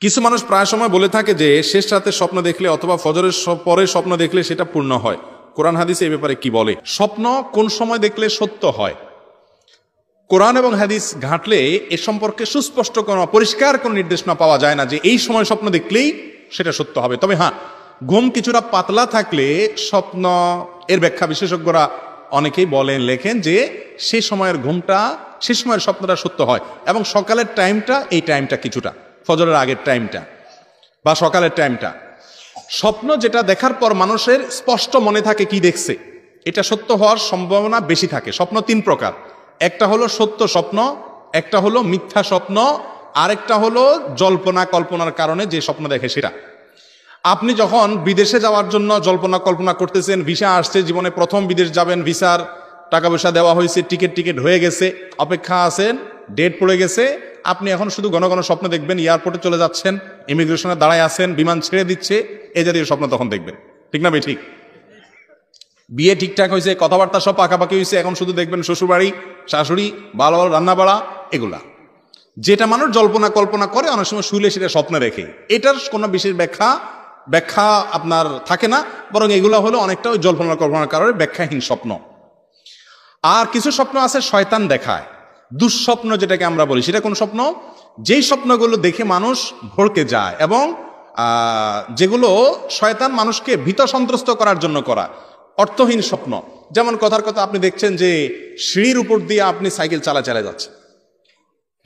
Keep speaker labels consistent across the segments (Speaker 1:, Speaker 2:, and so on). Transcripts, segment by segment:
Speaker 1: কিছু মানুষ প্রায় সময় বলে থাকে যে শেষ রাতে স্বপ্ন দেখলে অথবা ফজরের পরে স্বপ্ন দেখলে সেটা পূর্ণ হয়। কোরআন হাদিসে এই ব্যাপারে কি বলে? স্বপ্ন কোন সময় দেখলে সত্য হয়? কোরআন এবং হাদিস ঘাটলে এ সম্পর্কে সুস্পষ্ট কোনো পরিষ্কার কোনো নির্দেশনা পাওয়া যায় না যে এই সময় স্বপ্ন দেখলেই সেটা সত্য হবে। তবে হ্যাঁ, ঘুম কিছুটা পাতলা থাকলে স্বপ্ন এর ব্যাখ্যা বিশেষজ্ঞরা অনেকেই বলেন, লেখেন যে সেই সময়ের ঘুমটা, সেই সময়ের স্বপ্নটা সত্য হয় এবং সকালের টাইমটা, এই টাইমটা কিছুটা ফজরের আগের টাইমটা বা সকালের টাইমটা, স্বপ্ন যেটা দেখার পর মানুষের স্পষ্ট মনে থাকে কি দেখছে, এটা সত্য হওয়ার সম্ভাবনা বেশি থাকে। স্বপ্ন তিন প্রকার, একটা হলো সত্য স্বপ্ন, একটা হলো মিথ্যা স্বপ্ন, আরেকটা হলো জল্পনা কল্পনার কারণে যে স্বপ্ন দেখে সেটা। আপনি যখন বিদেশে যাওয়ার জন্য জল্পনা কল্পনা করতেছেন, ভিসা আসছে, জীবনে প্রথম বিদেশ যাবেন, ভিসার টাকা পয়সা দেওয়া হয়েছে, টিকিট হয়ে গেছে, অপেক্ষা আছেন, ডেট পড়ে গেছে, আপনি এখন শুধু ঘন ঘন স্বপ্ন দেখবেন, এয়ারপোর্টে চলে যাচ্ছেন, ইমিগ্রেশনে দাঁড়ায় আছেন, বিমান ছেড়ে দিচ্ছে, এই জাতীয় স্বপ্ন তখন দেখবেন। ঠিক না ভাই? ঠিক। বিয়ে ঠিকঠাক হয়েছে, কথাবার্তা সব পাকাপাকি হয়েছে, এখন শুধু দেখবেন শ্বশুরবাড়ি, শাশুড়ি, ভালো ভালো রান্না বাড়া, এগুলা যেটা মানুষ জল্পনা কল্পনা করে, অনেক সময় শুইলে সেটা স্বপ্নে রেখে, এটার কোনো বিশেষ ব্যাখ্যা আপনার থাকে না, বরং এগুলো হলো অনেকটা ওই জল্পনা কল্পনার কারণে ব্যাখ্যাহীন স্বপ্ন। আর কিছু স্বপ্ন আছে শয়তান দেখায়, দুঃস্বপ্ন যেটাকে আমরা বলি। সেটা কোন স্বপ্ন? যেই স্বপ্নগুলো দেখে মানুষ ভড়কে যায় এবং যেগুলো শয়তান মানুষকে ভীত সন্ত্রস্ত করার জন্য করা, অর্থহীন স্বপ্ন। যেমন কথার কথা, আপনি দেখছেন যে সিঁড়ির উপর দিয়ে আপনি সাইকেল চালা যাচ্ছে,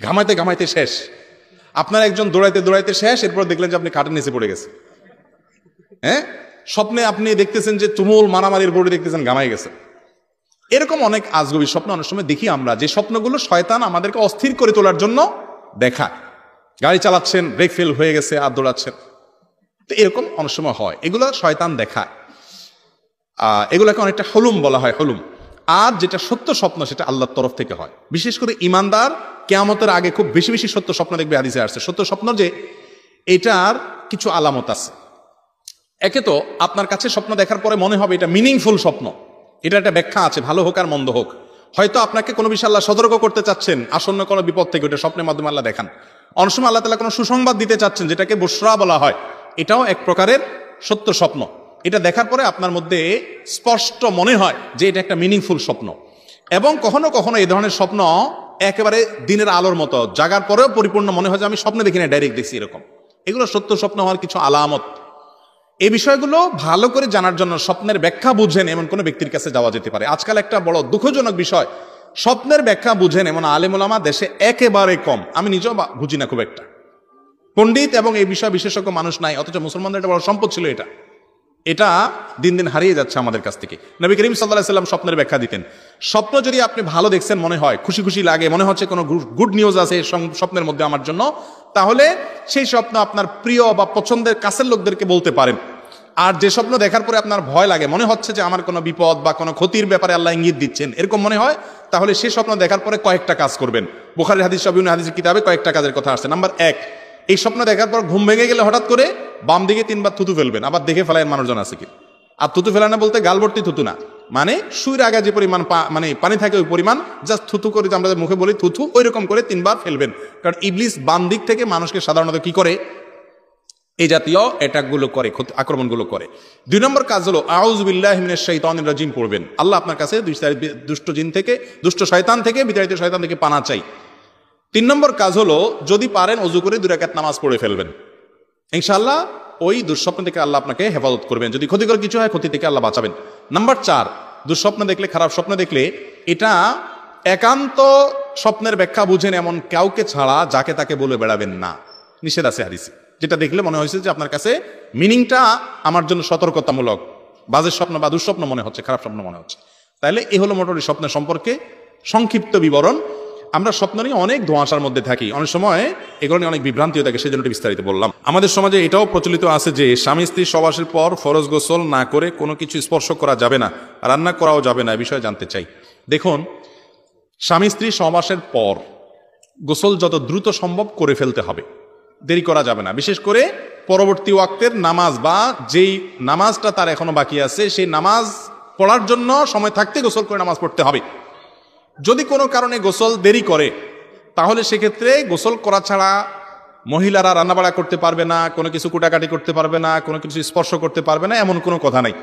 Speaker 1: ঘামাইতে ঘামাইতে শেষ, আপনার একজন দৌড়াইতে দৌড়াইতে শেষ, এরপর দেখলেন যে আপনি খাটের নিচে পড়ে গেছে। হ্যাঁ, স্বপ্নে আপনি দেখতেছেন যে তুমুল মারামারির বোর্ডে দেখতেছেন ঘামাই গেছে। এরকম অনেক আজগবি স্বপ্ন অনেক সময় দেখি আমরা, যে স্বপ্নগুলো শয়তান আমাদেরকে অস্থির করে তোলার জন্য দেখায়। গাড়ি চালাচ্ছেন, ব্রেক ফেল হয়ে গেছে, আর দৌড়াচ্ছেন, তো এরকম অনেক সময় হয়, এগুলো শয়তান দেখায়। এগুলোকে অনেকটা হলুম বলা হয়, হলুম। আর যেটা সত্য স্বপ্ন সেটা আল্লাহর তরফ থেকে হয়। বিশেষ করে ইমানদার কিয়ামতের আগে খুব বেশি বেশি সত্য স্বপ্ন দেখবে, হাদিসে আসছে। সত্য স্বপ্ন যে এটার কিছু আলামত আছে। একে তো আপনার কাছে স্বপ্ন দেখার পরে মনে হবে এটা মিনিংফুল স্বপ্ন, এটা একটা ব্যাখ্যা আছে, ভালো হোক আর মন্দ হোক। হয়তো আপনাকে কোনো বিষয় আল্লাহ সতর্ক করতে চাচ্ছেন আসন্ন কোনো বিপদ থেকে, ওটা স্বপ্নের মাধ্যমে আল্লাহ দেখান। অনেক সময় আল্লাহ তাআলা কোনো সুসংবাদ দিতে চাচ্ছেন, যেটাকে বুশরা বলা হয়, এটাও এক প্রকারের সত্য স্বপ্ন। এটা দেখার পরে আপনার মধ্যে স্পষ্ট মনে হয় যে এটা একটা মিনিংফুল স্বপ্ন। এবং কখনো কখনো এই ধরনের স্বপ্ন একেবারে দিনের আলোর মতো, জাগার পরেও পরিপূর্ণ মনে হয় যে আমি স্বপ্নে দেখি না, ডাইরেক্ট দেখছি, এরকম। এগুলো সত্য স্বপ্ন হওয়ার কিছু আলামত। এই বিষয়গুলো ভালো করে জানার জন্য স্বপ্নের ব্যাখ্যা বুঝেন এমন কোনো ব্যক্তির কাছে যাওয়া যেতে পারে। আজকাল একটা বড় দুঃখজনক বিষয়, স্বপ্নের ব্যাখ্যা বুঝেন এমন আলেম ওলামা দেশে একেবারে কম। আমি নিজেও বুঝি না খুব একটা, পণ্ডিত এবং এই বিষয় বিশেষজ্ঞ মানুষ নাই, অথচ মুসলমানদের একটা বড় সম্পদ ছিল এটা। এটা দিন দিন হারিয়ে যাচ্ছে আমাদের কাছ থেকে। নবী করিম সাল্লাল্লাহু আলাইহি ওয়াসাল্লাম স্বপ্নের ব্যাখ্যা দিতেন। স্বপ্ন যদি আপনি ভালো দেখছেন, মনে হয় খুশি খুশি লাগে, মনে হচ্ছে কোনো গুড নিউজ আছে স্বপ্নের মধ্যে আমার জন্য, তাহলে সেই স্বপ্ন আপনার প্রিয় বা পছন্দের কাছের লোকদেরকে বলতে পারেন। আর যে স্বপ্ন দেখার পরে আপনার ভয় লাগে, মনে হচ্ছে যে আমার কোনো বিপদ বা কোনো ক্ষতির ব্যাপারে আল্লাহ ইঙ্গিত দিচ্ছেন, এরকম মনে হয়, তাহলে সেই স্বপ্ন দেখার পরে কয়েকটা কাজ করবেন। বুখারীর হাদিস, বিভিন্ন হাদিসের কিতাবে কয়েকটা কাজের কথা আসছে। নাম্বার 1, এই স্বপ্ন দেখার পর ঘুম ভেঙে গেলে হঠাৎ করে বাম দিকে 3 বার থুতু ফেলবেন। আবার দেখে ফেলায় মানুষজন আছে কি। আর থুতু ফেলানো বলতে গালভর্তি থুতু না, মানে শুইর আগে যে পরিমাণ মানে পানি থাকে ওই পরিমাণ, জাস্ট থুতু করে, আমরা মুখে বলি থুতু, ওই রকম করে 3 বার ফেলবেন। কারণ ইবলিস বাম দিক থেকে মানুষকে সাধারণত কি করে, এই জাতীয় অ্যাটাকগুলো করে, আক্রমণগুলো করে। 2 নম্বর কাজ হলো আউযু বিল্লাহি মিনাশ শাইতানির রাজিম পড়বেন। আল্লাহ আপনার কাছে দুষ্ট জিন থেকে, দুষ্ট শয়তান থেকে, বিতাড়িত শয়তান থেকে পানা চাই। 3 নম্বর কাজ হলো যদি পারেন ওযু করে 2 রাকাত নামাজ পড়ে ফেলবেন। ইনশাআল্লাহ ওই দুঃস্বপ্ন থেকে আল্লাহ আপনাকে হেফাজত করবেন। যদি ক্ষতিকর কিছু হয়, ক্ষতি থেকে আল্লাহ বাঁচাবেন। নাম্বার 4, দুঃস্বপ্ন দেখলে, খারাপ স্বপ্ন দেখলে, এটা একান্ত স্বপ্নের ব্যাখ্যা বুঝেন এমন কাউকে ছাড়া যাকে তাকে বলে বেড়াবেন না, নিষেধ আছে হাদিসে। যেটা দেখলে মনে হয়েছে যে আপনার কাছে মিনিংটা আমার জন্য সতর্কতামূলক, বাজে স্বপ্ন বা দুঃস্বপ্ন মনে হচ্ছে, খারাপ স্বপ্ন মনে হচ্ছে, তাহলে এ হলো মোটামুটি স্বপ্নের সম্পর্কে সংক্ষিপ্ত বিবরণ। আমরা স্বপ্ন নিয়ে অনেক ধোঁয়াশার মধ্যে থাকি, অনেক সময় এগুলো নিয়ে অনেক বিভ্রান্তিও থাকে, সেজন্য বিস্তারিত বললাম। আমাদের সমাজে এটাও প্রচলিত আছে যে স্বামী স্ত্রী সহবাসের পর ফরজ গোসল না করে কোনো কিছু স্পর্শ করা যাবে না, রান্না করাও যাবে না। এই বিষয়ে জানতে চাই। দেখুন, স্বামী স্ত্রী সহবাসের পর গোসল যত দ্রুত সম্ভব করে ফেলতে হবে, দেরি করা যাবে না। বিশেষ করে পরবর্তী ওয়াক্তের নামাজ বা যেই নামাজটা তার এখনো বাকি আছে, সেই নামাজ পড়ার জন্য সময় থাকতে গোসল করে নামাজ পড়তে হবে। যদি কোনো কারণে গোসল দেরি করে, তাহলে সেক্ষেত্রে গোসল করা ছাড়া মহিলারা রান্নাবাড়া করতে পারবে না, কোনো কিছু কুটাকাটি করতে পারবে না, কোনো কিছু স্পর্শ করতে পারবে না, এমন কোনো কথা নাই।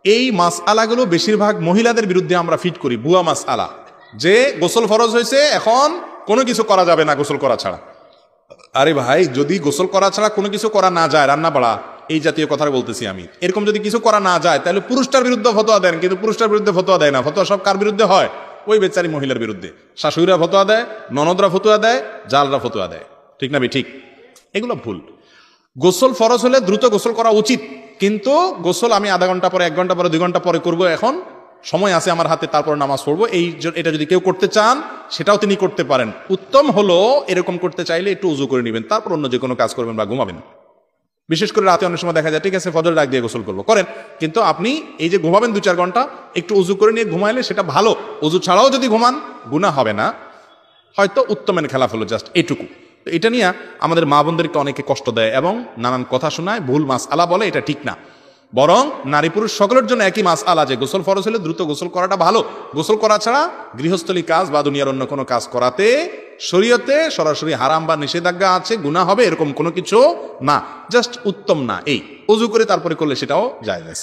Speaker 1: এই মাসআলাগুলো বেশিরভাগ মহিলাদের বিরুদ্ধে আমরা ফিট করি, ভুয়া মাসআলা, যে গোসল ফরজ হয়েছে, এখন কোনো কিছু করা যাবে না গোসল করা ছাড়া। আরে ভাই, যদি গোসল করা ছাড়া কোনো কিছু করা না যায়, রান্না বাড়া এই জাতীয় কথা বলতেছি আমি, এরকম যদি কিছু করা না যায় তাহলে পুরুষটার বিরুদ্ধে ফতোয়া দেন, কিন্তু পুরুষটার বিরুদ্ধে ফতোয়া দেয় না। ফতোয়া সব কার বিরুদ্ধে হয়? ওই বেচারি মহিলার বিরুদ্ধে। শাশুড়িরা ফতোয়া দেয়, ননদরা ফতোয়া দেয়, জালরা ফতোয়া দেয়, ঠিক না? ঠিক, এগুলো ভুল। গোসল ফরজ হলে দ্রুত গোসল করা উচিত, কিন্তু গোসল আমি আধা ঘন্টা পরে, 1 ঘন্টা পরে, 2 ঘন্টা পরে করব, এখন সময় আছে আমার হাতে, তারপর নামাজ পড়বো, এটা যদি কেউ করতে চান সেটাও তিনি করতে পারেন। উত্তম হলো এরকম করতে চাইলে একটু উজু করে নেবেন, তারপর অন্য যে কোনো কাজ করবেন বা ঘুমাবেন। বিশেষ করে রাতে অনেক সময় দেখা যায় ঠিক আছে ফজর ডাক দিয়ে গোসল করবো, করেন, কিন্তু আপনি এই যে ঘুমাবেন 2-4 ঘন্টা, একটু উজু করে নিয়ে ঘুমাইলে সেটা ভালো। উজু ছাড়াও যদি ঘুমান গুনাহ হবে না, হয়তো উত্তমের খেলাফ হলো জাস্ট এটুকু। তো এটা নিয়ে আমাদের মা বোনদেরকে অনেকে কষ্ট দেয় এবং নানান কথা শোনায়, ভুল মাসআলা বলে, এটা ঠিক না। বরং নারী পুরুষ সকলের জন্য একই মাসআলা যে গোসল ফরজ হলে দ্রুত গোসল করাটা ভালো। গোসল করা ছাড়া গৃহস্থলী কাজ বা দুনিয়ার অন্য কোনো কাজ করাতে শরীয়তে সরাসরি হারাম বা নিষেধাজ্ঞা আছে, গুনাহ হবে, এরকম কোনো কিছু না, জাস্ট উত্তম না। এই উজু করে তারপরে করলে সেটাও জায়েজ।